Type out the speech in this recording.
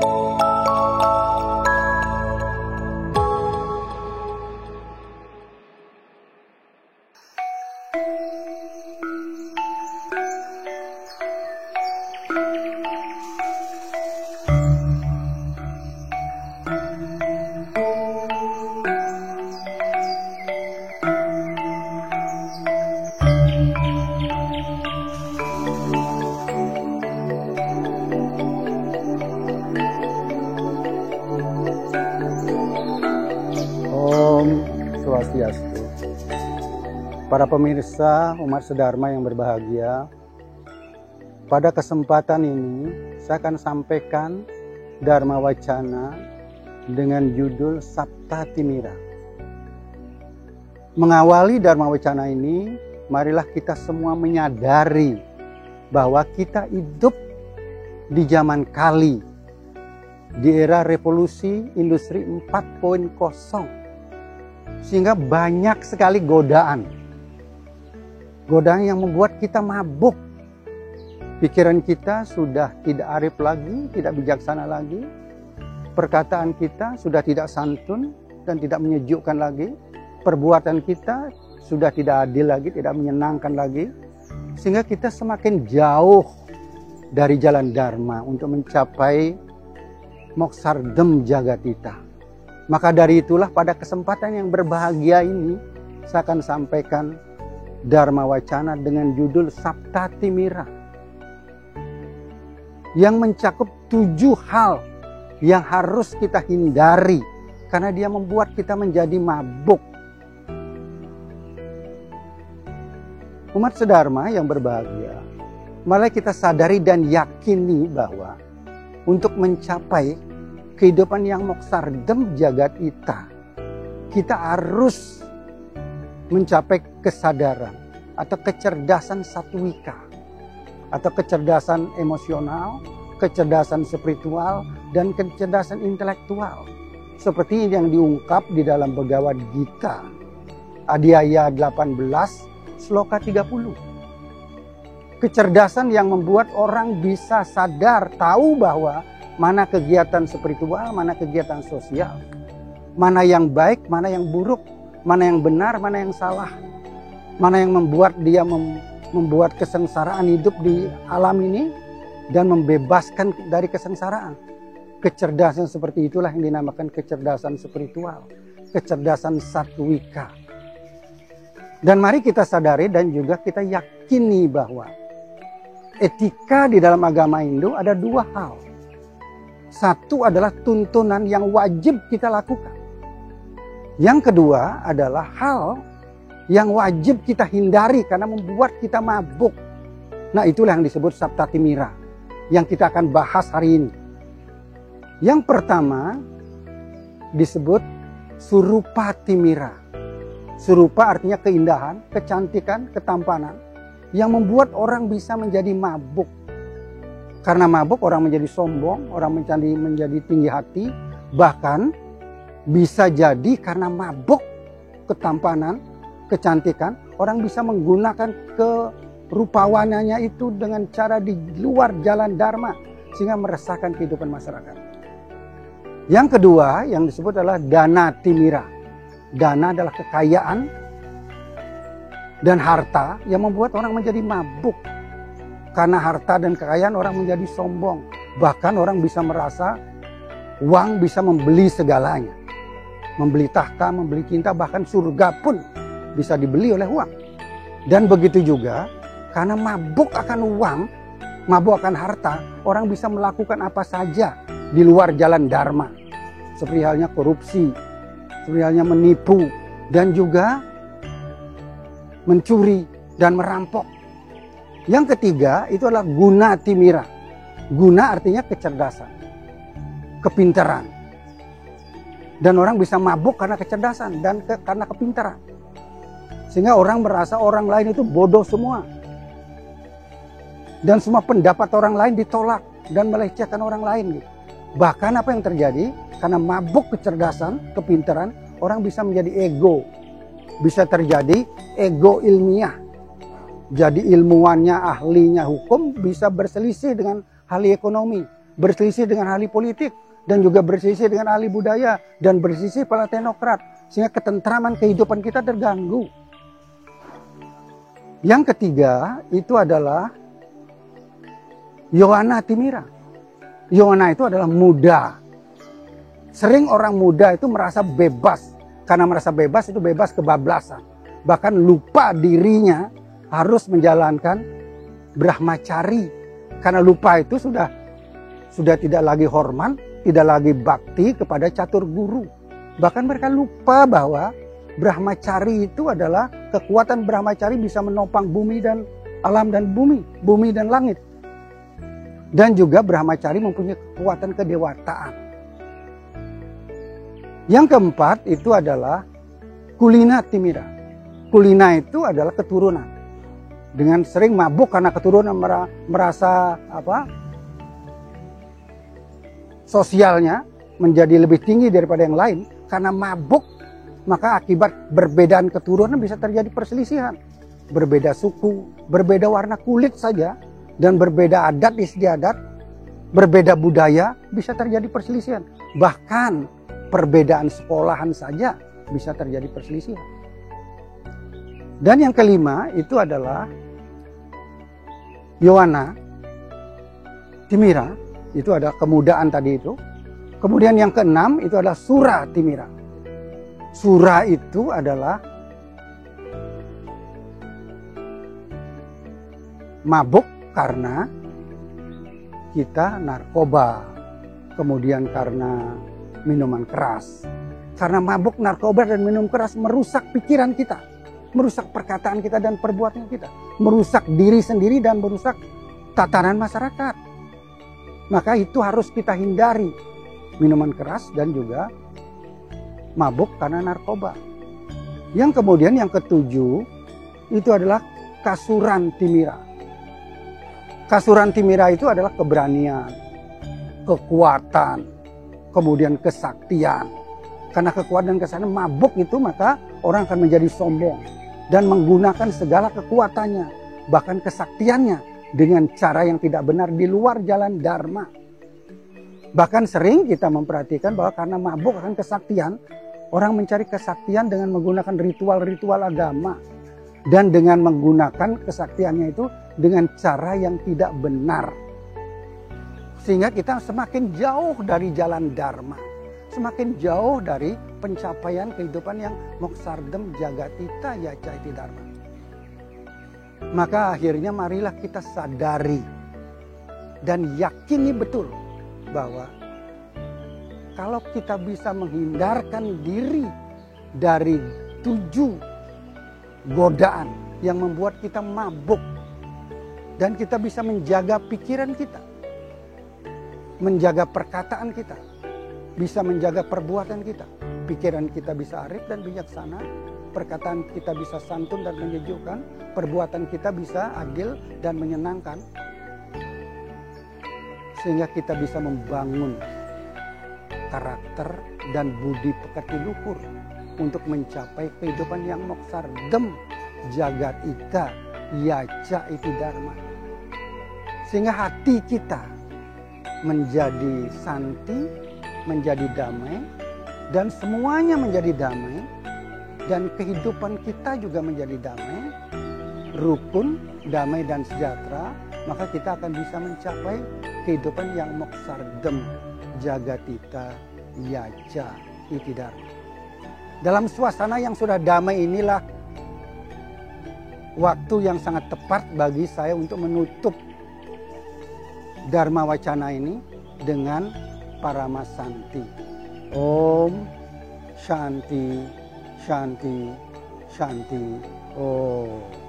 Om Swastiastu. Para pemirsa umat sedharma yang berbahagia, pada kesempatan ini saya akan sampaikan Dharma Wacana dengan judul Sapta Timira. Mengawali Dharma Wacana ini, marilah kita semua menyadari bahwa kita hidup di zaman Kali, di era revolusi industri 4.0. Sehingga banyak sekali godaan yang membuat kita mabuk. Pikiran kita sudah tidak arif lagi, tidak bijaksana lagi. Perkataan kita sudah tidak santun dan tidak menyejukkan lagi. Perbuatan kita sudah tidak adil lagi, tidak menyenangkan lagi. Sehingga kita semakin jauh dari jalan Dharma untuk mencapai Moksardhem Jagatita. Maka dari itulah pada kesempatan yang berbahagia ini saya akan sampaikan Dharma Wacana dengan judul Sapta Timira, yang mencakup 7 hal yang harus kita hindari karena dia membuat kita menjadi mabuk. Umat sedharma yang berbahagia, malah kita sadari dan yakini bahwa untuk mencapai kehidupan yang Moksardhem Jagatita, kita harus mencapai kesadaran atau kecerdasan satwika, atau kecerdasan emosional, kecerdasan spiritual, dan kecerdasan intelektual. Seperti yang diungkap di dalam Bhagavad Gita, Adhyaya 18, Sloka 30. Kecerdasan yang membuat orang bisa sadar, tahu bahwa mana kegiatan spiritual, mana kegiatan sosial, mana yang baik, mana yang buruk, mana yang benar, mana yang salah, mana yang membuat dia membuat kesengsaraan hidup di alam ini dan membebaskan dari kesengsaraan. Kecerdasan seperti itulah yang dinamakan kecerdasan spiritual, kecerdasan satwika. Dan mari kita sadari dan juga kita yakini bahwa etika di dalam agama Hindu ada 2 hal. Satu adalah tuntunan yang wajib kita lakukan. Yang kedua adalah hal yang wajib kita hindari karena membuat kita mabuk. Nah, itulah yang disebut Sapta Timira yang kita akan bahas hari ini. Yang pertama disebut Surupa Timira. Surupa artinya keindahan, kecantikan, ketampanan yang membuat orang bisa menjadi mabuk. Karena mabuk orang menjadi sombong, orang menjadi tinggi hati, bahkan bisa jadi karena mabuk ketampanan, kecantikan, orang bisa menggunakan kerupawananya itu dengan cara di luar jalan Dharma sehingga meresahkan kehidupan masyarakat. Yang kedua yang disebut adalah Dana Timira. Dana adalah kekayaan dan harta yang membuat orang menjadi mabuk. Karena harta dan kekayaan orang menjadi sombong. Bahkan orang bisa merasa uang bisa membeli segalanya. Membeli tahta, membeli cinta, bahkan surga pun bisa dibeli oleh uang. Dan begitu juga karena mabuk akan uang, mabuk akan harta, orang bisa melakukan apa saja di luar jalan Dharma. Seperti halnya korupsi, seperti halnya menipu, dan juga mencuri dan merampok. Yang ketiga itu adalah Guna Timira. Guna artinya kecerdasan, kepintaran. Dan orang bisa mabuk karena kecerdasan dan karena kepintaran. Sehingga orang merasa orang lain itu bodoh semua. Dan semua pendapat orang lain ditolak dan melecehkan orang lain. Bahkan apa yang terjadi? Karena mabuk kecerdasan, kepintaran, orang bisa menjadi ego. Bisa terjadi ego ilmiah. Jadi ilmuwannya, ahlinya hukum bisa berselisih dengan ahli ekonomi. berselisih dengan ahli politik, dan juga berselisih dengan ahli budaya, dan berselisih para teknokrat, sehingga ketentraman kehidupan kita terganggu. Yang ketiga itu adalah Yohana Timira. Yohana itu adalah muda. Sering orang muda itu merasa bebas. Karena merasa bebas itu bebas kebablasan. Bahkan lupa dirinya harus menjalankan brahmacari. Karena lupa itu sudah tidak lagi hormat, tidak lagi bakti kepada catur guru. Bahkan mereka lupa bahwa brahmacari itu adalah kekuatan brahmacari bisa menopang bumi dan alam dan bumi dan langit. Dan juga brahmacari mempunyai kekuatan kedewataan. Yang keempat itu adalah Kulina Timira. Kulina itu adalah keturunan. Dengan sering mabuk karena keturunan merasa sosialnya menjadi lebih tinggi daripada yang lain. Karena mabuk, maka akibat perbedaan keturunan bisa terjadi perselisihan. Berbeda suku, berbeda warna kulit saja, dan berbeda adat istiadat, berbeda budaya, bisa terjadi perselisihan. Bahkan perbedaan sekolahan saja bisa terjadi perselisihan. Dan yang kelima itu adalah Yohana Timira, itu ada kemudaan tadi itu. Kemudian yang keenam itu adalah Sura Timira. Sura itu adalah mabuk karena kita narkoba, kemudian karena minuman keras. Karena mabuk, narkoba, dan minum keras merusak pikiran kita, merusak perkataan kita dan perbuatan kita, merusak diri sendiri dan merusak tatanan masyarakat. Maka itu harus kita hindari, minuman keras dan juga mabuk karena narkoba. Yang kemudian yang ketujuh itu adalah Kasuran Timira. Kasuran Timira itu adalah keberanian, kekuatan, kemudian kesaktian. Karena kekuatan dan kesaktian, mabuk itu maka orang akan menjadi sombong dan menggunakan segala kekuatannya, bahkan kesaktiannya dengan cara yang tidak benar di luar jalan dharma. Bahkan sering kita memperhatikan bahwa karena mabuk akan kesaktian, orang mencari kesaktian dengan menggunakan ritual-ritual agama. Dan dengan menggunakan kesaktiannya itu dengan cara yang tidak benar. Sehingga kita semakin jauh dari jalan dharma. Semakin jauh dari pencapaian kehidupan yang moksardem jagatita yaca iti dharma. Maka akhirnya marilah kita sadari dan yakini betul bahwa kalau kita bisa menghindarkan diri dari 7 godaan yang membuat kita mabuk, dan kita bisa menjaga pikiran kita, menjaga perkataan kita, bisa menjaga perbuatan kita, pikiran kita bisa arif dan bijaksana, perkataan kita bisa santun dan menyejukkan, perbuatan kita bisa adil dan menyenangkan, sehingga kita bisa membangun karakter dan budi pekerti luhur untuk mencapai kehidupan yang moksardem jagat ika yaca iti dharma. Sehingga hati kita menjadi santi, menjadi damai, dan semuanya menjadi damai, dan kehidupan kita juga menjadi damai, rukun, damai dan sejahtera, maka kita akan bisa mencapai kehidupan yang moksardem jagatita yaca iti dharma. Dalam suasana yang sudah damai inilah waktu yang sangat tepat bagi saya untuk menutup Dharma Wacana ini dengan Paramasanti. Om Shanti Shanti Shanti Om.